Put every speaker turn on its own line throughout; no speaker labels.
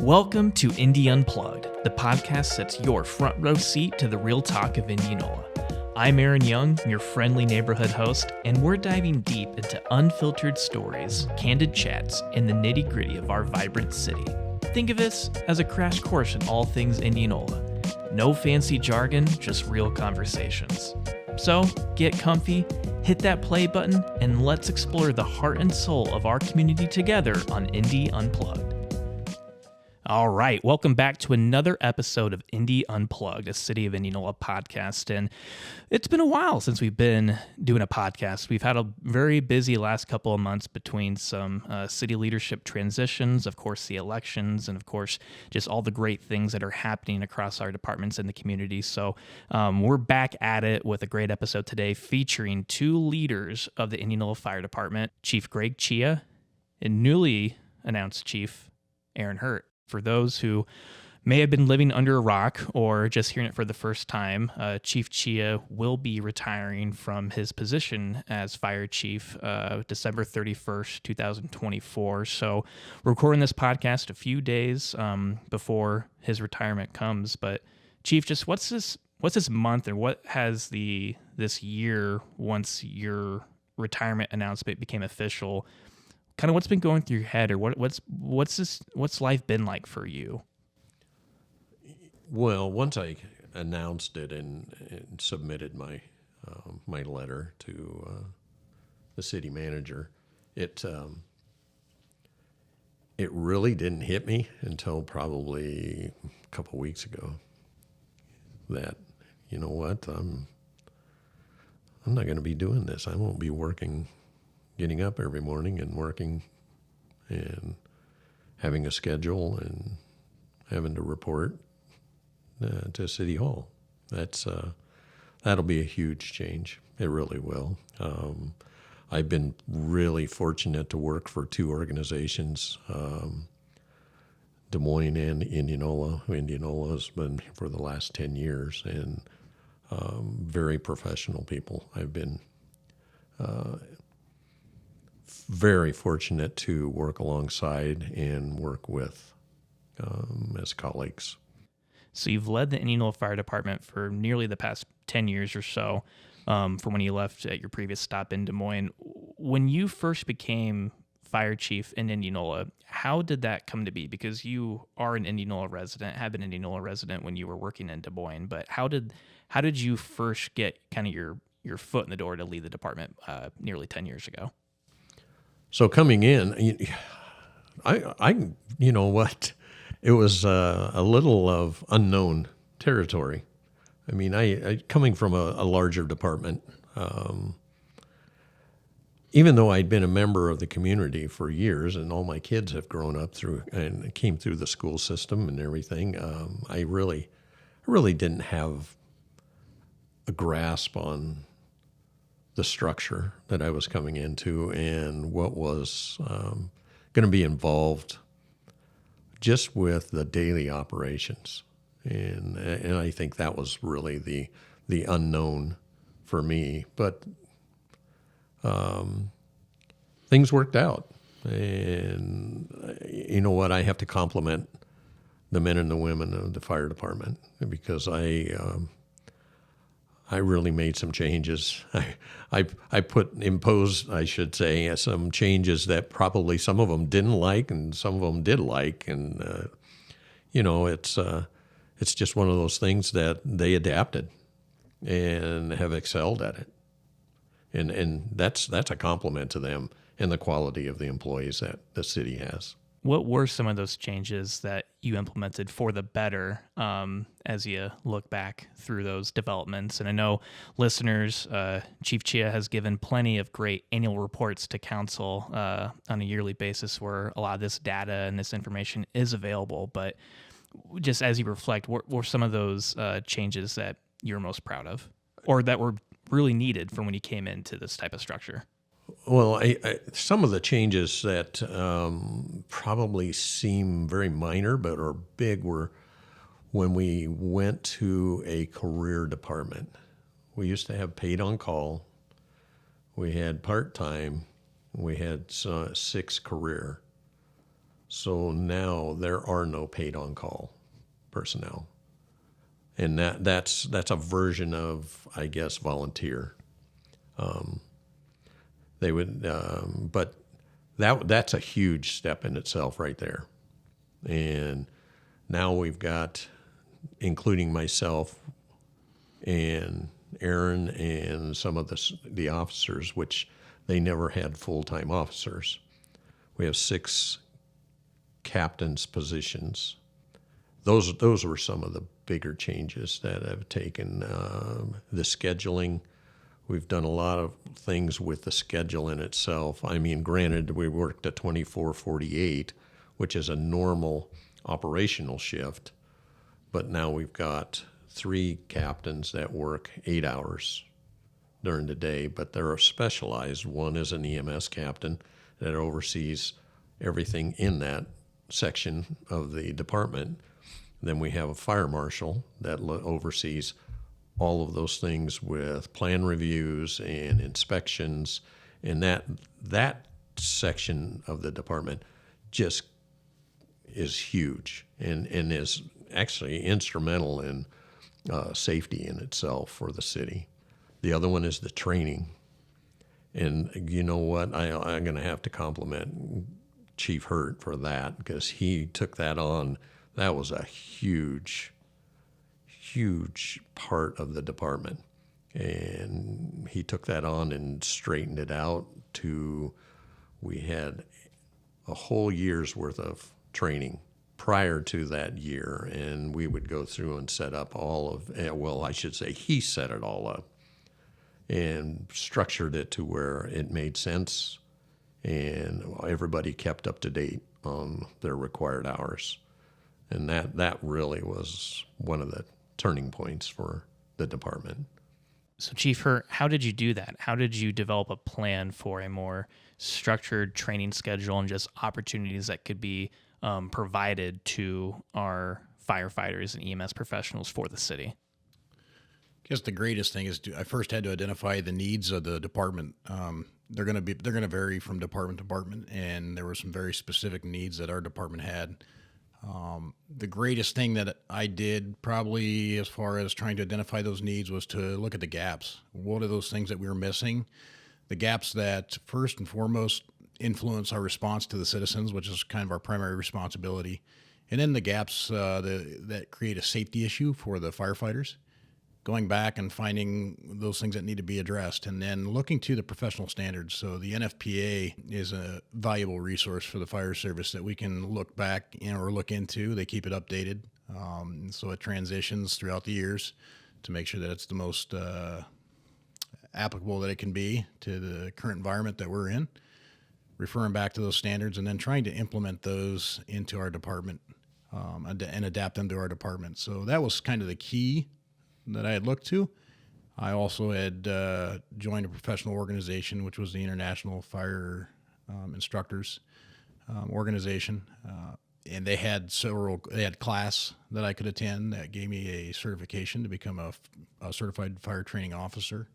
Welcome to Indy Unplugged, the podcast sets your front row seat to the real talk of Indianola. I'm Aaron Young, your friendly neighborhood host, and we're diving deep into unfiltered stories, candid chats, and the nitty-gritty of our vibrant city. Think of this as a crash course in all things Indianola. No fancy jargon, just real conversations. So, get comfy, hit that play button, and let's explore the heart and soul of our community together on Indy Unplugged. All right, welcome back to another episode of Indy Unplugged, a City of Indianola podcast. And it's been a while since we've been doing a podcast. We've had a very busy last couple of months between some city leadership transitions, of course, the elections, and of course, just all the great things that are happening across our departments in the community. So we're back at it with a great episode today featuring two leaders of the Indianola Fire Department, Chief Greg Chia and newly announced Chief Aaron Hurt. For those who may have been living under a rock or just hearing it for the first time, Chief Chia will be retiring from his position as fire chief December 31st, 2024. So we're recording this podcast a few days before his retirement comes. But Chief, just what's this month, or what has this year, once your retirement announcement became official, kind of what's been going through your head, or what's life been like for you?
Well, once I announced it and submitted my letter to the city manager, it really didn't hit me until probably a couple weeks ago that, you know what, I'm not going to be doing this. I won't be getting up every morning and working and having a schedule and having to report to City Hall. That'll be a huge change. It really will. I've been really fortunate to work for two organizations, Des Moines and Indianola. Indianola has been for the last 10 years, and very professional people. I've been very fortunate to work alongside and work with as colleagues.
So you've led the Indianola Fire Department for nearly the past 10 years or so, from when you left at your previous stop in Des Moines. When you first became fire chief in Indianola, how did that come to be? Because you are an Indianola resident, have been an Indianola resident when you were working in Des Moines, but how did you first get kind of your foot in the door to lead the department nearly 10 years ago?
So coming in, I you know what, it was a little of unknown territory. I mean, I coming from a larger department, even though I'd been a member of the community for years, and all my kids have grown up through and came through the school system and everything, I really didn't have a grasp on the structure that I was coming into and what was going to be involved just with the daily operations. And I think that was really the unknown for me. But things worked out. And you know what? I have to compliment the men and the women of the fire department, because I really made some changes. I imposed, I should say, some changes that probably some of them didn't like and some of them did like. And, it's just one of those things that they adapted and have excelled at it. And that's a compliment to them and the quality of the employees that the city has.
What were some of those changes that you implemented for the better as you look back through those developments? And I know listeners, Chief Chia has given plenty of great annual reports to council on a yearly basis where a lot of this data and this information is available. But just as you reflect, what were some of those changes that you're most proud of, or that were really needed from when you came into this type of structure?
Well, some of the changes that probably seem very minor but are big were when we went to a career department. We used to have paid on call. We had part-time. We had 6 career. So now there are no paid on-call personnel. And that's a version of, I guess, volunteer. They would, but that's a huge step in itself right there. And now we've got, including myself and Aaron and some of the officers, which they never had full-time officers. We have 6 captains' positions. Those were some of the bigger changes that have taken. The scheduling, we've done a lot of things with the schedule in itself. I mean, granted, we worked a 24/48, which is a normal operational shift, but now we've got 3 captains that work 8 hours during the day, but they're specialized. One is an EMS captain that oversees everything in that section of the department. Then we have a fire marshal that oversees all of those things with plan reviews and inspections, and that section of the department just is huge and is actually instrumental in safety in itself for the city. The other one is the training. And you know what? I'm going to have to compliment Chief Hurt for that, because he took that on. That was a huge part of the department. And he took that on and straightened it out we had a whole year's worth of training prior to that year. And we would go through and set up I should say he set it all up and structured it to where it made sense, and everybody kept up to date on their required hours. And that really was one of the turning points for the department.
So, Chief Hurt, how did you do that? How did you develop a plan for a more structured training schedule and just opportunities that could be provided to our firefighters and EMS professionals for the city?
I guess the greatest thing is I first had to identify the needs of the department. They're going to vary from department to department, and there were some very specific needs that our department had. The greatest thing that I did, probably as far as trying to identify those needs, was to look at the gaps. What are those things that we were missing? The gaps that first and foremost influence our response to the citizens, which is kind of our primary responsibility, and then the gaps that create a safety issue for the firefighters. Going back and finding those things that need to be addressed, and then looking to the professional standards. So the NFPA is a valuable resource for the fire service that we can look back or look into. They keep it updated, so it transitions throughout the years to make sure that it's the most applicable that it can be to the current environment that we're in. Referring back to those standards and then trying to implement those into our department and adapt them to our department. So that was kind of the key that I had looked to. I also had joined a professional organization, which was the International Fire Instructors organization, and they had class that I could attend that gave me a certification to become a certified fire training officer,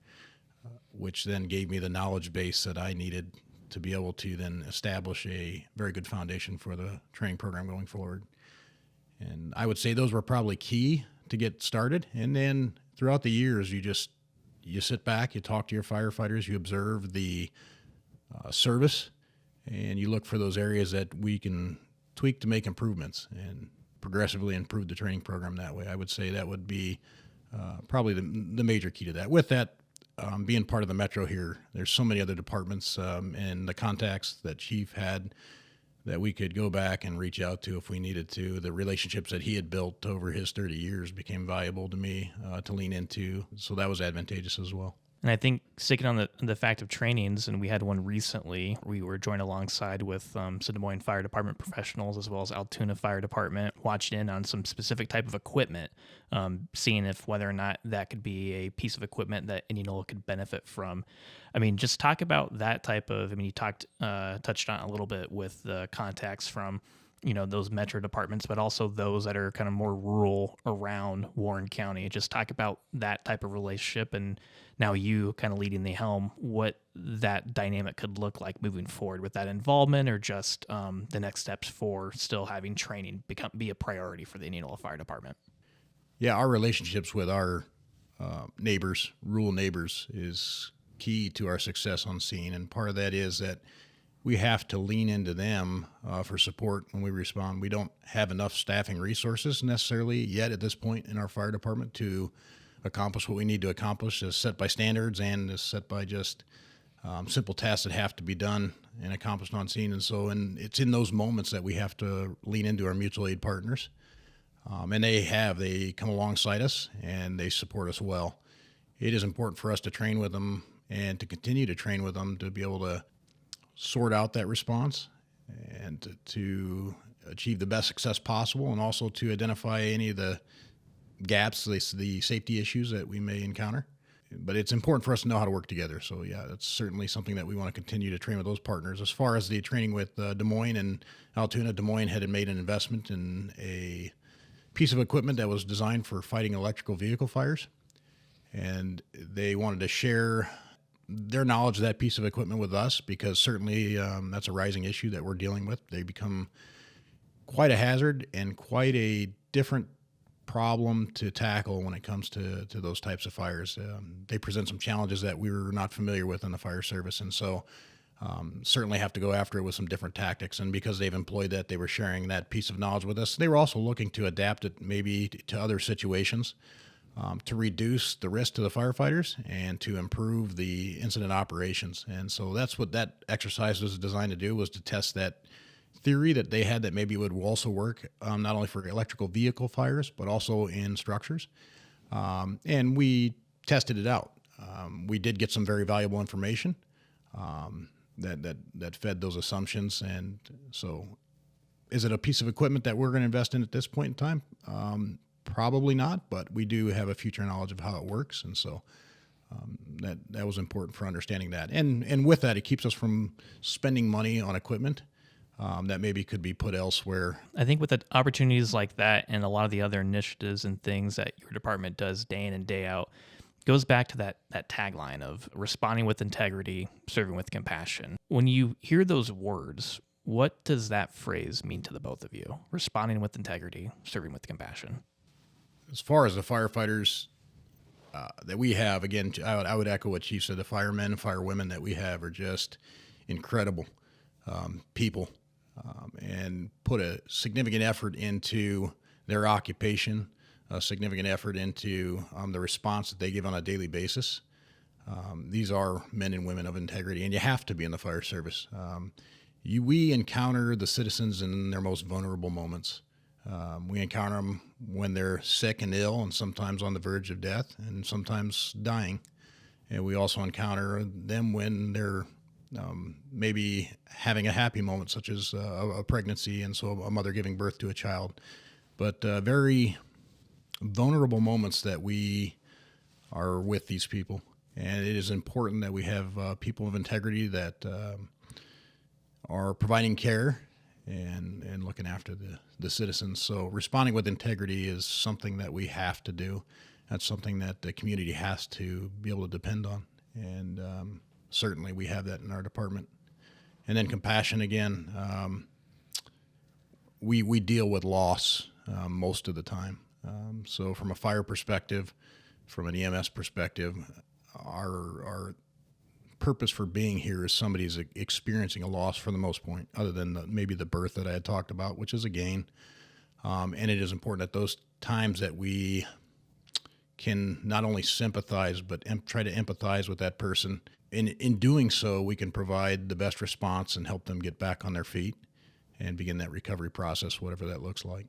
which then gave me the knowledge base that I needed to be able to then establish a very good foundation for the training program going forward. And I would say those were probably key to get started. And then throughout the years, you sit back, you talk to your firefighters, you observe the service, and you look for those areas that we can tweak to make improvements and progressively improve the training program that way. I would say that would be probably the major key to that. With that, being part of the Metro here, there's so many other departments and the contacts that Chief had that we could go back and reach out to if we needed to. The relationships that he had built over his 30 years became valuable to me to lean into. So that was advantageous as well.
And I think sticking on the fact of trainings, and we had one recently, we were joined alongside with some Des Moines Fire Department professionals as well as Altoona Fire Department, watching in on some specific type of equipment, seeing if whether or not that could be a piece of equipment that Indianola could benefit from. I mean, just talk about that type of, you touched on it a little bit with the contacts from those metro departments, but also those that are kind of more rural around Warren County. Just talk about that type of relationship, and now you kind of leading the helm, what that dynamic could look like moving forward with that involvement, or just the next steps for still having training be a priority for the Indianola Fire Department.
Yeah, our relationships with our neighbors, rural neighbors, is key to our success on scene. And part of that is that we have to lean into them for support when we respond. We don't have enough staffing resources necessarily yet at this point in our fire department to accomplish what we need to accomplish, as set by standards and as set by just simple tasks that have to be done and accomplished on scene. And it's in those moments that we have to lean into our mutual aid partners. And they come alongside us and they support us well. It is important for us to train with them and to continue to train with them to be able to sort out that response and to achieve the best success possible, and also to identify any of the gaps, the safety issues that we may encounter. But it's important for us to know how to work together. So yeah, that's certainly something that we want to continue to train with those partners. As far as the training with Des Moines and Altoona, Des Moines had made an investment in a piece of equipment that was designed for fighting electrical vehicle fires. And they wanted to share their knowledge of that piece of equipment with us, because certainly that's a rising issue that we're dealing with. They become quite a hazard and quite a different problem to tackle when it comes to those types of fires. They present some challenges that we were not familiar with in the fire service, and so certainly have to go after it with some different tactics. And because they've employed that, they were sharing that piece of knowledge with us. They were also looking to adapt it maybe to other situations, to reduce the risk to the firefighters and to improve the incident operations. And so that's what that exercise was designed to do, was to test that theory that they had that maybe it would also work not only for electrical vehicle fires, but also in structures. And we tested it out. We did get some very valuable information that fed those assumptions. And so is it a piece of equipment that we're going to invest in at this point in time? Probably not, but we do have a future knowledge of how it works, and so that was important for understanding that. And with that, it keeps us from spending money on equipment that maybe could be put elsewhere.
I think with the opportunities like that and a lot of the other initiatives and things that your department does day in and day out, goes back to that tagline of responding with integrity, serving with compassion. When you hear those words, what does that phrase mean to the both of you? Responding with integrity, serving with compassion.
As far as the firefighters that we have, again, I would echo what Chief said. The firemen and firewomen that we have are just incredible people, and put a significant effort into their occupation, a significant effort into the response that they give on a daily basis. These are men and women of integrity, and you have to be in the fire service. We encounter the citizens in their most vulnerable moments. We encounter them when they're sick and ill, and sometimes on the verge of death, and sometimes dying. And we also encounter them when they're maybe having a happy moment, such as a pregnancy, and so a mother giving birth to a child. But very vulnerable moments that we are with these people. And it is important that we have people of integrity that are providing care and looking after the citizens. So responding with integrity is something that we have to do. That's something that the community has to be able to depend on. And certainly we have that in our department. And then compassion, again, we deal with loss most of the time. So from a fire perspective, from an EMS perspective, our purpose for being here is somebody's experiencing a loss for the most point, other than maybe the birth that I had talked about, which is a gain. And it is important at those times that we can not only sympathize, but try to empathize with that person. In doing so, we can provide the best response and help them get back on their feet and begin that recovery process, whatever that looks like.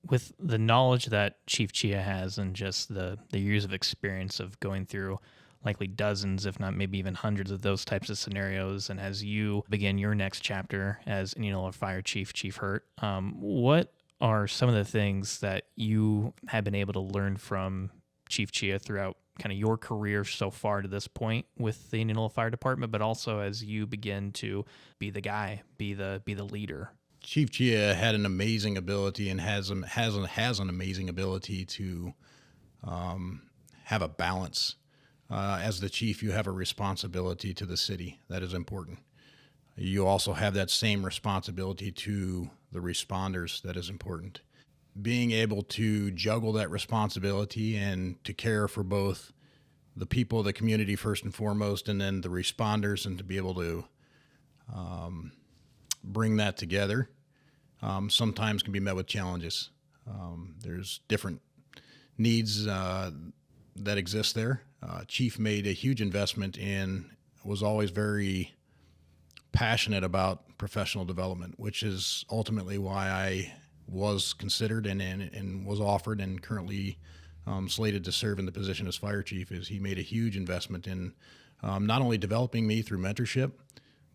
With the knowledge that Chief Chia has and just the years of experience of going through likely dozens, if not maybe even hundreds of those types of scenarios, and as you begin your next chapter as Indianola Fire Chief, Chief Hurt, what are some of the things that you have been able to learn from Chief Chia throughout kind of your career so far to this point with the Indianola Fire Department, but also as you begin to be the guy, be the leader?
Chief Chia had an amazing ability and has an amazing ability to have a balance. As the chief, you have a responsibility to the city that is important. You also have that same responsibility to the responders that is important. Being able to juggle that responsibility and to care for both the people of the community first and foremost, and then the responders, and to be able to bring that together sometimes can be met with challenges. There's different needs that exist there. Chief made a huge investment in, was always very passionate about professional development, which is ultimately why I was considered and was offered and currently slated to serve in the position as fire chief. Is he made a huge investment in not only developing me through mentorship,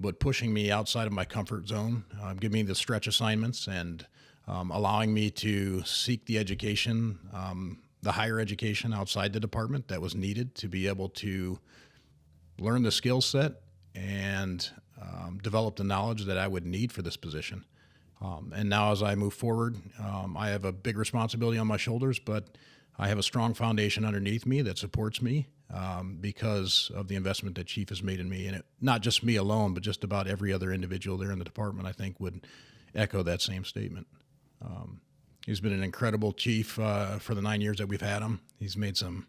but pushing me outside of my comfort zone, giving me the stretch assignments, and allowing me to seek the education, the higher education outside the department that was needed to be able to learn the skill set and develop the knowledge that I would need for this position. And now as I move forward, I have a big responsibility on my shoulders, but I have a strong foundation underneath me that supports me because of the investment that Chief has made in me. And not just me alone, but just about every other individual there in the department, I think, would echo that same statement. He's been an incredible chief for the 9 years that we've had him. He's made some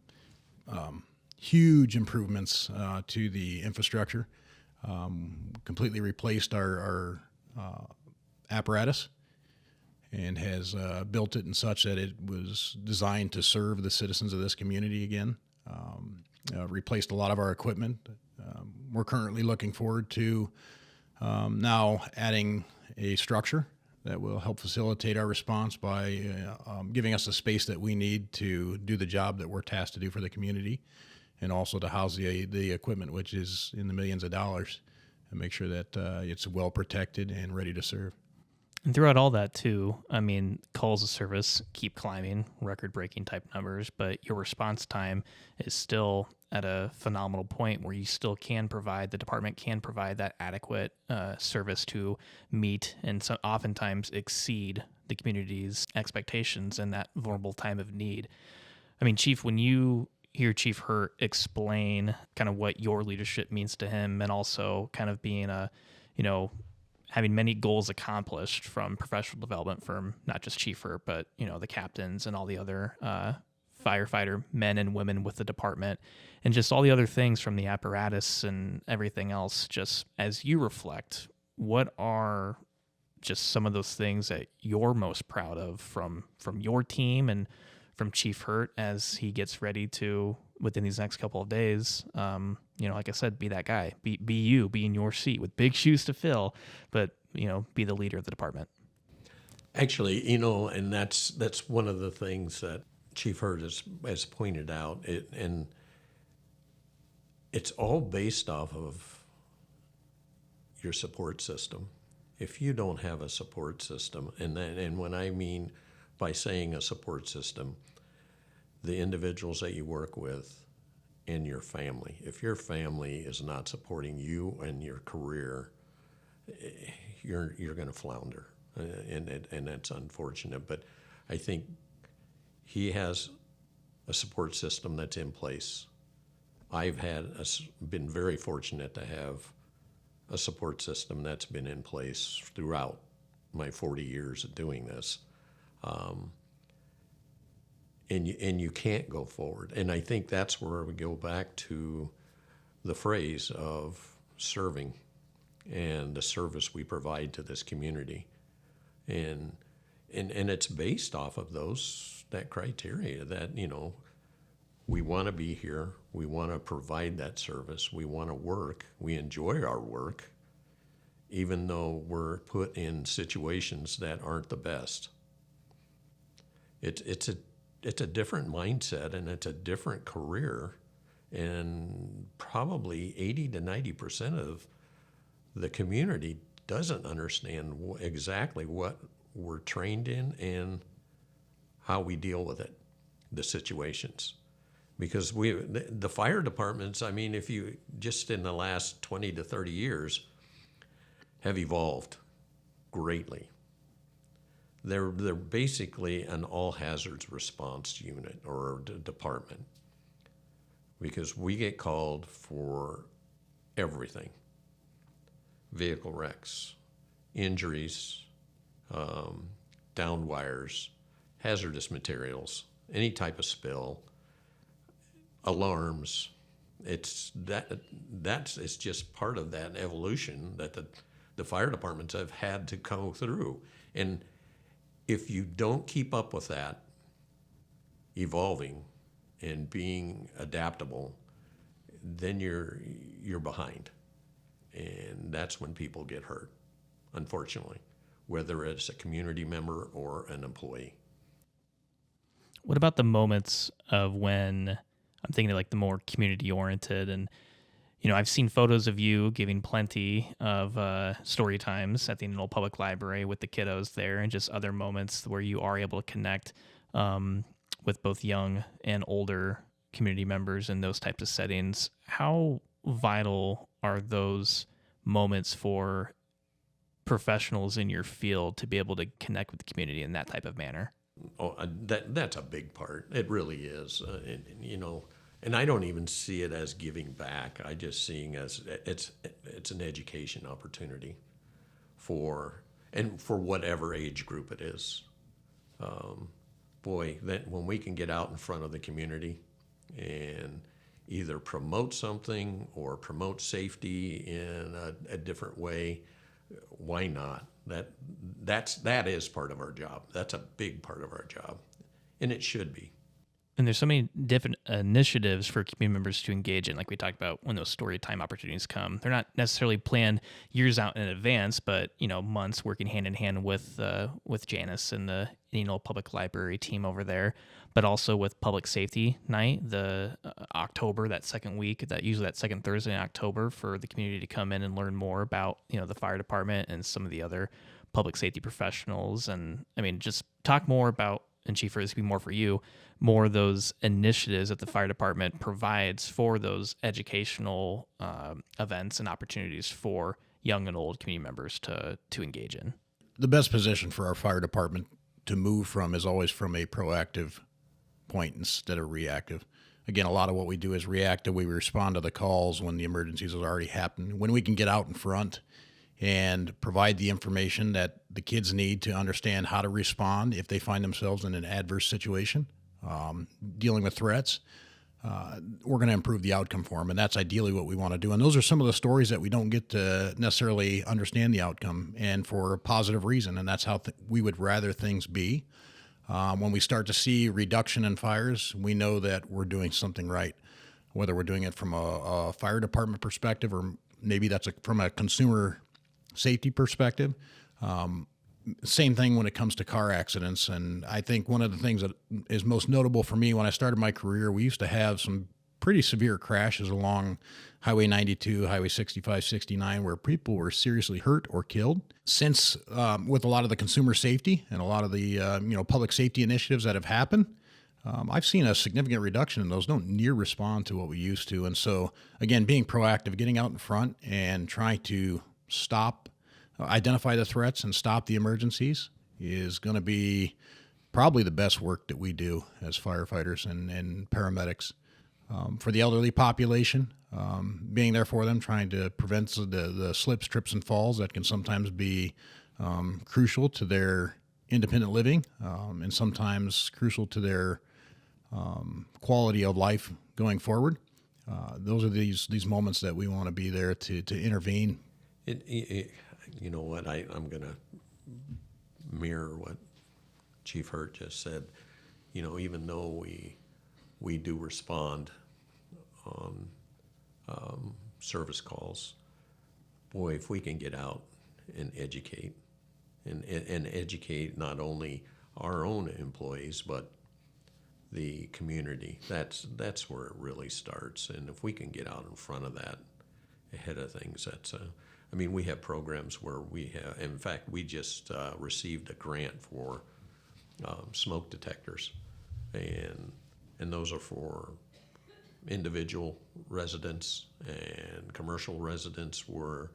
huge improvements to the infrastructure, completely replaced our apparatus, and has built it in such that it was designed to serve the citizens of this community again. Replaced a lot of our equipment. We're currently looking forward to now adding a structure that will help facilitate our response by giving us the space that we need to do the job that we're tasked to do for the community, and also to house the equipment, which is in the millions of dollars, and make sure that it's well protected and ready to serve.
And throughout all that, too, I mean, calls of service keep climbing, record-breaking type numbers, but your response time is still at a phenomenal point where you still can provide, the department can provide that adequate service to meet and so oftentimes exceed the community's expectations in that vulnerable time of need. I mean, Chief, when you hear Chief Hurt explain kind of what your leadership means to him, and also kind of being a, having many goals accomplished from professional development from not just Chief Hurt, but, the captains and all the other firefighter men and women with the department, and just all the other things from the apparatus and everything else. Just as you reflect, what are just some of those things that you're most proud of from your team and from Chief Hurt as he gets ready to, within these next couple of days, like I said, be that guy, be you, be in your seat with big shoes to fill, but, be the leader of the department.
Actually, and that's one of the things that Chief Hurt has pointed out, and it's all based off of your support system. If you don't have a support system, and when I mean by saying a support system, the individuals that you work with and your family. If your family is not supporting you and your career, you're going to flounder, and that's unfortunate. But I think he has a support system that's in place. I've been very fortunate to have a support system that's been in place throughout my 40 years of doing this. And you can't go forward. And I think that's where we go back to the phrase of serving and the service we provide to this community. And it's based off of that criteria that, we want to be here, we want to provide that service, we want to work, we enjoy our work, even though we're put in situations that aren't the best. It's a different mindset, and it's a different career, and probably 80 to 90% of the community doesn't understand exactly what we're trained in and how we deal with it, the situations. Because the fire departments, I mean, if you just in the last 20 to 30 years have evolved greatly. They're basically an all hazards response unit or department, because we get called for everything: vehicle wrecks, injuries, downed wires, hazardous materials, any type of spill, alarms. It's just part of that evolution that the fire departments have had to go through. And if you don't keep up with that, evolving and being adaptable, then you're behind. And that's when people get hurt, unfortunately, whether it's a community member or an employee.
What about the moments of when, I'm thinking of like the more community oriented, and I've seen photos of you giving plenty of story times at the Indianola Public Library with the kiddos there, and just other moments where you are able to connect with both young and older community members in those types of settings. How vital are those moments for professionals in your field to be able to connect with the community in that type of manner?
Oh, that's a big part. It really is. And I don't even see it as giving back. I just seeing as it's an education opportunity for whatever age group it is. When we can get out in front of the community and either promote something or promote safety in a different way, why not? That is part of our job. That's a big part of our job, and it should be.
And there's so many different initiatives for community members to engage in, like we talked about when those story time opportunities come. They're not necessarily planned years out in advance, but months, working hand in hand with Janice and the Indianola Public Library team over there, but also with Public Safety Night, the October, that second week, usually that second Thursday in October, for the community to come in and learn more about the fire department and some of the other public safety professionals. And just talk more about, and Chief, this would be more for you, more of those initiatives that the fire department provides for those educational events and opportunities for young and old community members to engage in.
The best position for our fire department to move from is always from a proactive point instead of reactive. Again, a lot of what we do is reactive. We respond to the calls when the emergencies have already happened. When we can get out in front and provide the information that the kids need to understand how to respond if they find themselves in an adverse situation, dealing with threats, we're going to improve the outcome for them. And that's ideally what we want to do. And those are some of the stories that we don't get to necessarily understand the outcome, and for a positive reason. And that's how we would rather things be. When we start to see reduction in fires, we know that we're doing something right, whether we're doing it from a fire department perspective, or maybe that's from a consumer safety perspective. Same thing when it comes to car accidents. And I think one of the things that is most notable for me, when I started my career, we used to have some pretty severe crashes along Highway 92, Highway 65, 69, where people were seriously hurt or killed. Since with a lot of the consumer safety and a lot of the public safety initiatives that have happened, I've seen a significant reduction in those. Don't near respond to what we used to. And so, again, being proactive, getting out in front and trying to identify the threats and stop the emergencies is going to be probably the best work that we do as firefighters and paramedics. For the elderly population, being there for them, trying to prevent the slips, trips, and falls that can sometimes be crucial to their independent living, and sometimes crucial to their quality of life going forward. Those are these moments that we want to be there to intervene.
You know what? I'm going to mirror what Chief Hurt just said. Even though we do respond on service calls, boy, if we can get out and educate, and educate not only our own employees but the community, that's where it really starts. And if we can get out in front of that, ahead of things, we have programs where in fact, we just received a grant for smoke detectors, and those are for individual residents and commercial residents where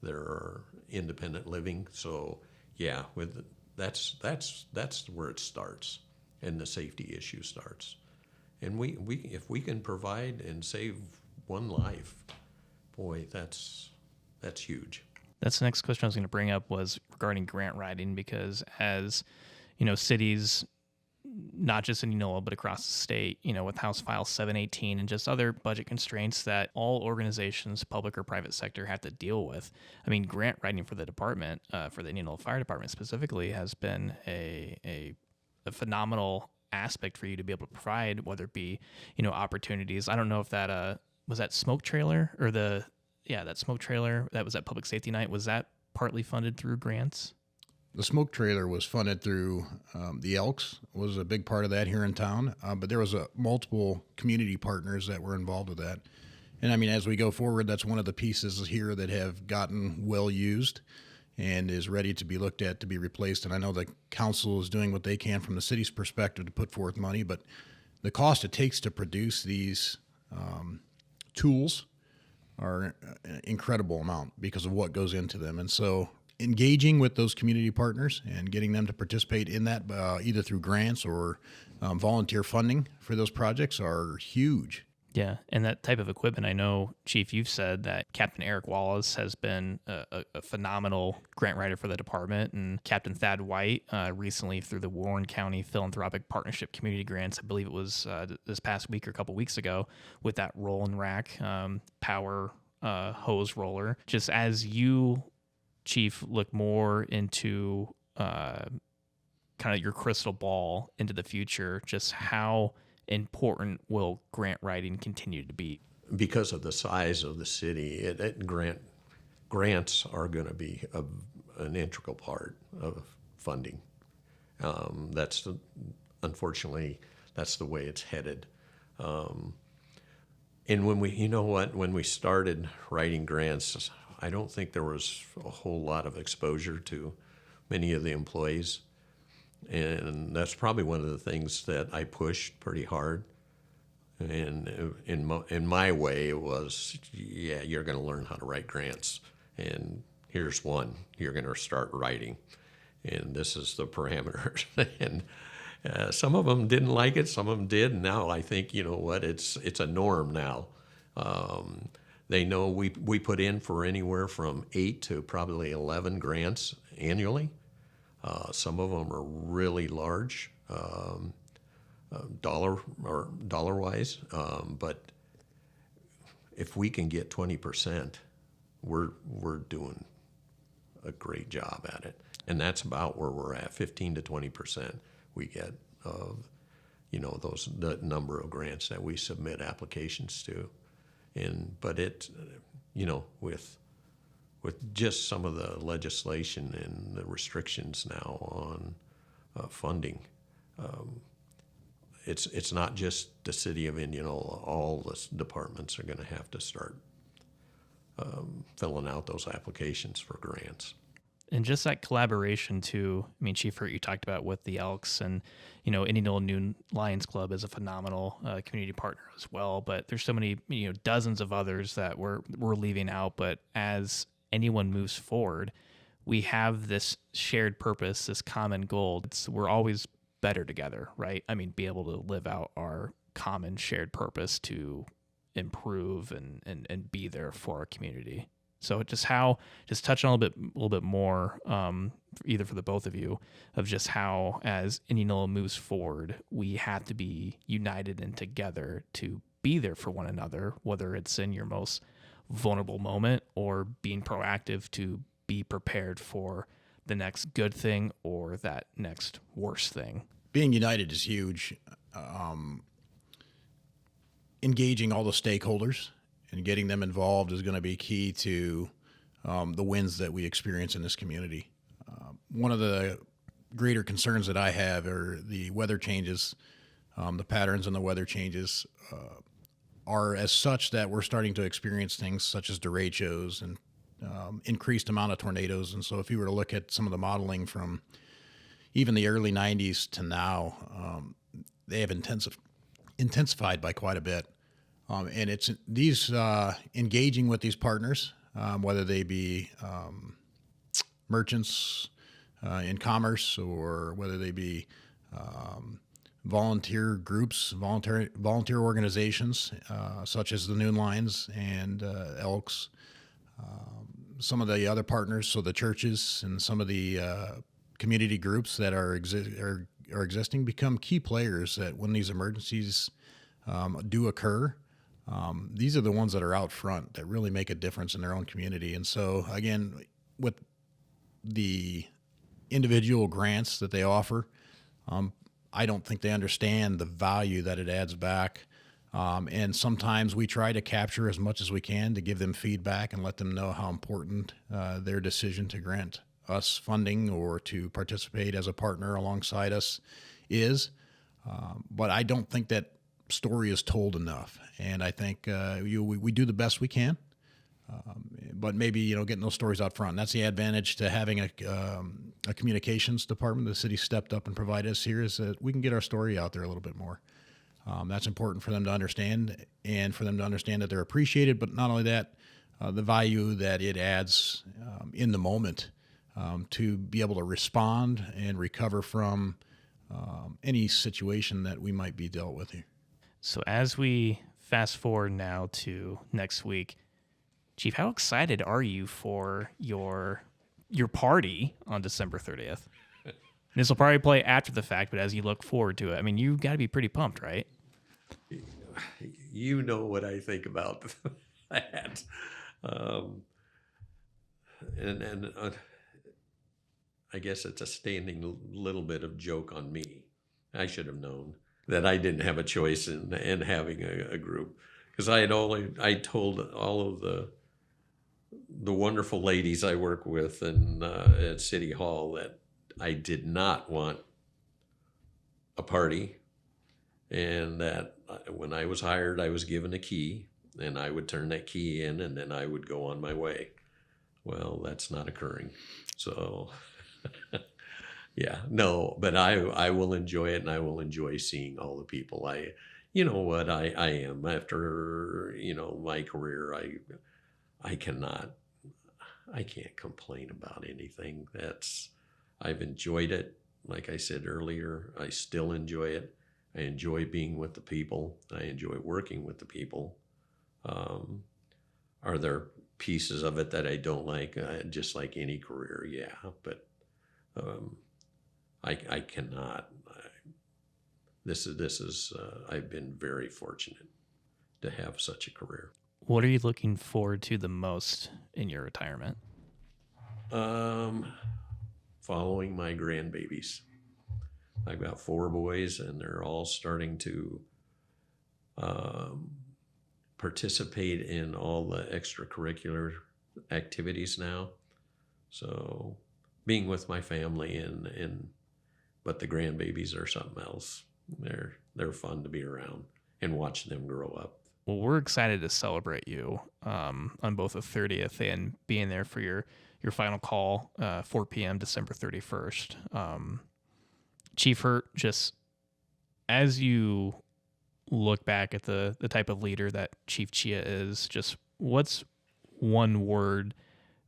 there are independent living. So yeah, with That's where it starts, and the safety issue starts. And we if we can provide and save one life, boy, that's huge.
That's the next question I was going to bring up, was regarding grant writing, because as cities, not just in Indianola, but across the state, with House File 718 and just other budget constraints that all organizations, public or private sector, have to deal with. I mean, grant writing for the department, for the Indianola Fire Department specifically, has been a phenomenal aspect for you to be able to provide, whether it be, opportunities. I don't know if that was that smoke trailer, or that smoke trailer that was at Public Safety Night. Was that partly funded through grants?
The smoke trailer was funded through the Elks, was a big part of that here in town. But there was multiple community partners that were involved with that. And I mean, as we go forward, that's one of the pieces here that have gotten well used and is ready to be looked at to be replaced. And I know the council is doing what they can from the city's perspective to put forth money, but the cost it takes to produce these tools are an incredible amount because of what goes into them. And so engaging with those community partners and getting them to participate in that, either through grants or volunteer funding for those projects, are huge.
Yeah, and that type of equipment, I know, Chief, you've said that Captain Eric Wallace has been a phenomenal grant writer for the department, and Captain Thad White recently through the Warren County Philanthropic Partnership Community Grants, I believe it was this past week or a couple weeks ago, with that roll and rack power hose roller. Just as you, Chief, look more into kind of your crystal ball into the future, just how important will grant writing continue to be?
Because of the size of the city, grants are going to be an integral part of funding. Unfortunately, that's the way it's headed. And when we started writing grants, I don't think there was a whole lot of exposure to many of the employees. And that's probably one of the things that I pushed pretty hard. And in my way, it was, you're going to learn how to write grants. And here's one. You're going to start writing. And this is the parameters. And some of them didn't like it. Some of them did. And now I think, it's a norm now. They know we put in for anywhere from 8 to probably 11 grants annually. Some of them are really large, dollar-wise, but if we can get 20%, we're doing a great job at it, and that's about where we're at. 15 to 20% we get of the number of grants that we submit applications to, but it with just some of the legislation and the restrictions now on funding, it's not just the city of Indianola. All the departments are going to have to start filling out those applications for grants.
And just that collaboration too. I mean, Chief Hurt, you talked about with the Elks, and Indianola Noon Lions Club is a phenomenal community partner as well. But there's so many, dozens of others that we're leaving out. But as anyone moves forward, we have this shared purpose, this common goal. We're always better together, right? I mean, be able to live out our common shared purpose to improve and be there for our community. So just touch on a little bit more, either for the both of you, of just how, as Indianola moves forward, we have to be united and together to be there for one another, whether it's in your most vulnerable moment or being proactive to be prepared for the next good thing or that next worst thing.
Being united is huge. Engaging all the stakeholders and getting them involved is going to be key to the wins that we experience in this community. One of the greater concerns that I have are the weather changes, the patterns and the weather changes are as such that we're starting to experience things such as derechos and increased amount of tornadoes. And so if you were to look at some of the modeling from even the early 90s to now, they have intensified by quite a bit. And it's these engaging with these partners, whether they be merchants, in commerce, or whether they be volunteer groups, volunteer organizations, such as the Noon Lions and Elks. Some of the other partners, so the churches and some of the community groups that are existing, become key players that when these emergencies do occur, these are the ones that are out front that really make a difference in their own community. And so, again, with the individual grants that they offer, I don't think they understand the value that it adds back. And sometimes we try to capture as much as we can to give them feedback and let them know how important their decision to grant us funding or to participate as a partner alongside us is. But I don't think that story is told enough. And I think we do the best we can. But maybe, getting those stories out front. And that's the advantage to having a communications department. The city stepped up and provided us here, is that we can get our story out there a little bit more. That's important for them to understand, and for them to understand that they're appreciated. But not only that, the value that it adds in the moment to be able to respond and recover from any situation that we might be dealt with here.
So as we fast forward now to next week, Chief, how excited are you for your party on December 30th? This will probably play after the fact, but as you look forward to it, I mean, you got to be pretty pumped, right?
You know what I think about that. And I guess it's a standing little bit of joke on me. I should have known that I didn't have a choice in having a group, because I told all of the wonderful ladies I work with at City Hall that I did not want a party, and that when I was hired, I was given a key, and I would turn that key in, and then I would go on my way. Well, that's not occurring. So, yeah, no, but I will enjoy it, and I will enjoy seeing all the people. You know what, I am after, my career, I can't complain about anything. I've enjoyed it. Like I said earlier, I still enjoy it. I enjoy being with the people. I enjoy working with the people. Are there pieces of it that I don't like? Just like any career, yeah. But I cannot. This is. I've been very fortunate to have such a career.
What are you looking forward to the most in your retirement?
Following my grandbabies. I've got 4 boys, and they're all starting to participate in all the extracurricular activities now. So being with my family but the grandbabies are something else. They're fun to be around and watch them grow up.
Well, we're excited to celebrate you on both the 30th and being there for your final call, 4 p.m. December 31st. Chief Hurt, just as you look back at the type of leader that Chief Chia is, just what's one word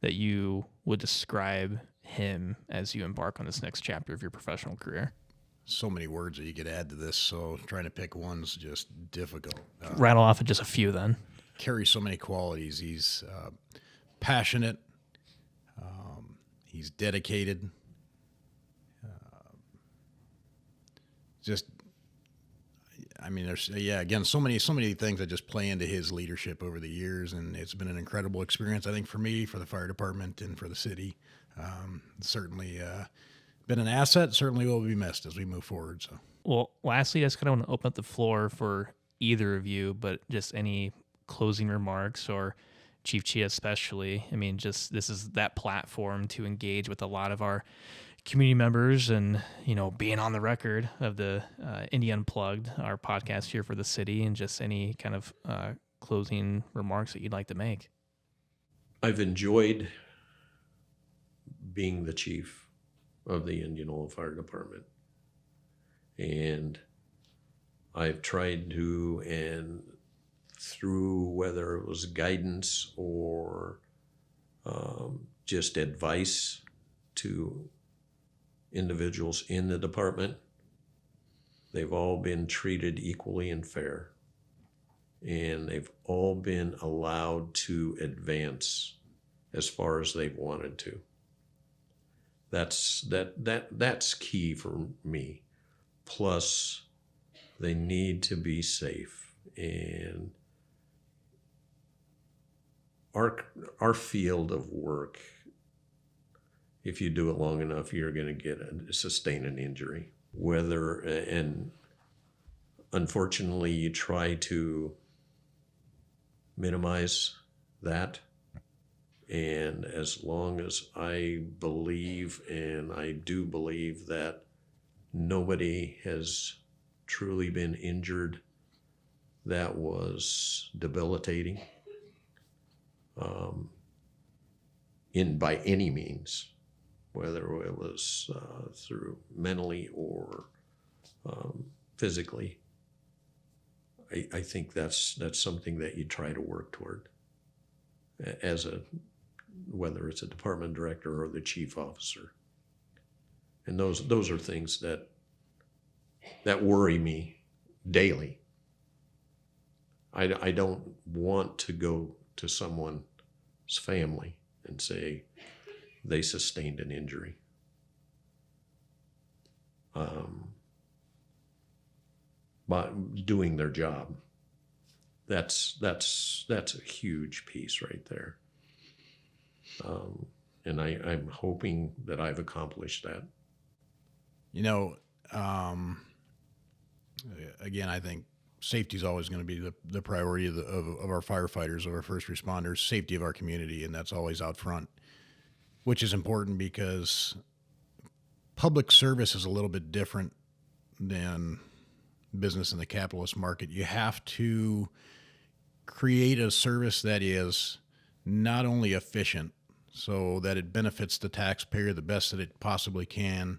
that you would describe him as you embark on this next chapter of your professional career?
So many words that you could add to this, so trying to pick one's just difficult.
Rattle off just a few then.
Carries so many qualities. He's passionate. He's dedicated. Again, so many things that just play into his leadership over the years, and it's been an incredible experience, I think, for me, for the fire department, and for the city. Certainly been an asset, certainly will be missed as we move forward. So, well,
lastly, I just kind of want to open up the floor for either of you, but just any closing remarks, or Chief Chia especially. I mean, just this is that platform to engage with a lot of our community members, and being on the record of the Indy Unplugged, our podcast here for the city, and just any kind of closing remarks that you'd like to make.
I've enjoyed being the chief of the Indianola Fire Department, and I've tried to, and through whether it was guidance or just advice to individuals in the department, they've all been treated equally and fair, and they've all been allowed to advance as far as they've wanted to. That's key for me. Plus, they need to be safe, and our field of work, if you do it long enough, you're going to sustain an injury. And unfortunately, you try to minimize that. And as long as I believe, and I do believe, that nobody has truly been injured that was debilitating by any means, whether it was through mentally or physically. I think that's something that you try to work toward whether it's a department director or the chief officer. And those are things that worry me daily. I don't want to go to someone's family and say they sustained an injury. By doing their job. That's a huge piece right there. And I'm hoping that I've accomplished that.
Again, I think safety is always going to be the priority of our firefighters, of our first responders, safety of our community, and that's always out front, which is important because public service is a little bit different than business in the capitalist market. You have to create a service that is not only efficient so that it benefits the taxpayer the best that it possibly can,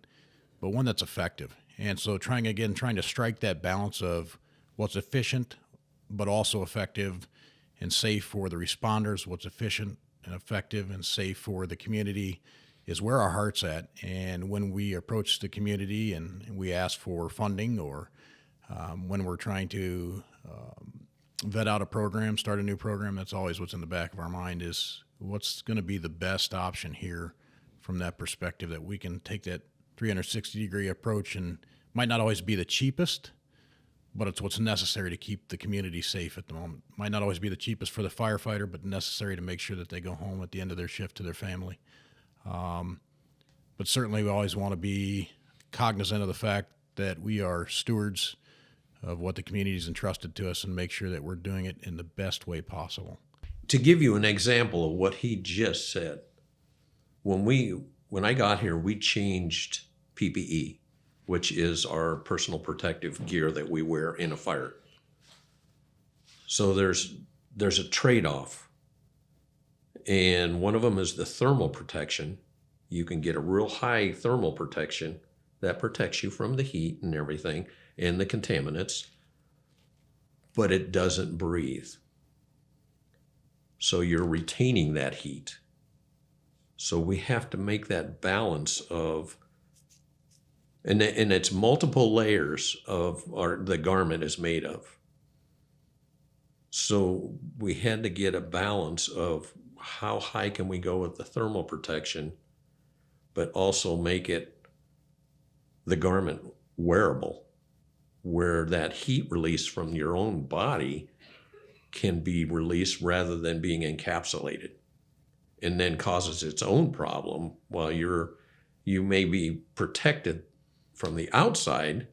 but one that's effective. And so trying to strike that balance of what's efficient but also effective and safe for the responders, what's efficient and effective and safe for the community, is where our heart's at. And when we approach the community and we ask for funding, or when we're trying to vet out a program, start a new program, that's always what's in the back of our mind, is what's going to be the best option here from that perspective, that we can take that 360-degree approach, and might not always be the cheapest, but it's what's necessary to keep the community safe at the moment. Might not always be the cheapest for the firefighter, but necessary to make sure that they go home at the end of their shift to their family. But certainly we always want to be cognizant of the fact that we are stewards of what the community has entrusted to us, and make sure that we're doing it in the best way possible.
To give you an example of what he just said, when I got here, we changed PPE, which is our personal protective gear that we wear in a fire. So there's a trade-off. And one of them is the thermal protection. You can get a real high thermal protection that protects you from the heat and everything and the contaminants, but it doesn't breathe. So you're retaining that heat. So we have to make that balance of, and it's multiple layers of the garment is made of. So we had to get a balance of how high can we go with the thermal protection, but also make the garment wearable, where that heat release from your own body can be released rather than being encapsulated, and then causes its own problem while you may be protected from the outside,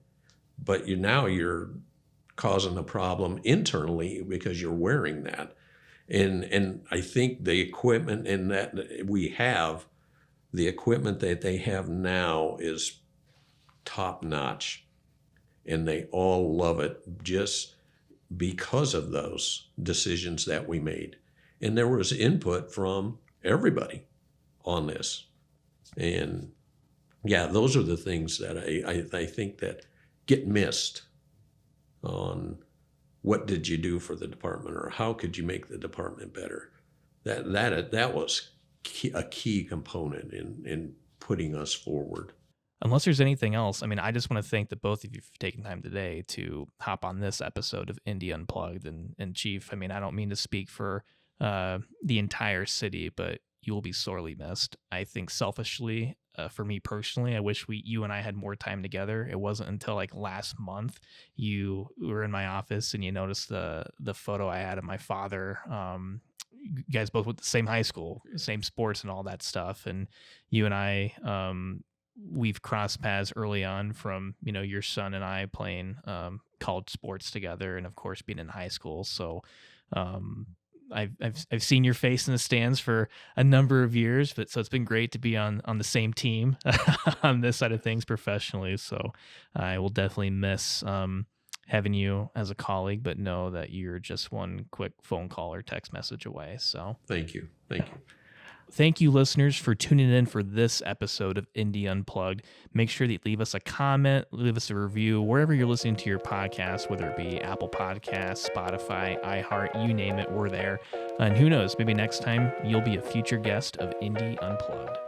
but you're causing the problem internally because you're wearing that. And I think the equipment the equipment that they have now is top notch, and they all love it just because of those decisions that we made. And there was input from everybody on this. And yeah, those are the things that I think that get missed on what did you do for the department, or how could you make the department better. That was a key component in putting us forward.
Unless there's anything else, I mean, I just want to thank the both of you for taking time today to hop on this episode of Indy Unplugged. And Chief, I mean, I don't mean to speak for the entire city, but you will be sorely missed. I think selfishly, for me personally, I wish you and I had more time together. It wasn't until like last month you were in my office and you noticed the photo I had of my father. You guys both went to the same high school, same sports and all that stuff. And you and I, we've crossed paths early on from, your son and I playing college sports together, and of course being in high school. So I've seen your face in the stands for a number of years, but so it's been great to be on the same team on this side of things professionally. So I will definitely miss having you as a colleague, but know that you're just one quick phone call or text message away. So
Thank you.
Thank you, listeners, for tuning in for this episode of Indy Unplugged. Make sure that you leave us a comment, leave us a review, wherever you're listening to your podcast, whether it be Apple Podcasts, Spotify, iHeart, you name it, we're there. And who knows, maybe next time you'll be a future guest of Indy Unplugged.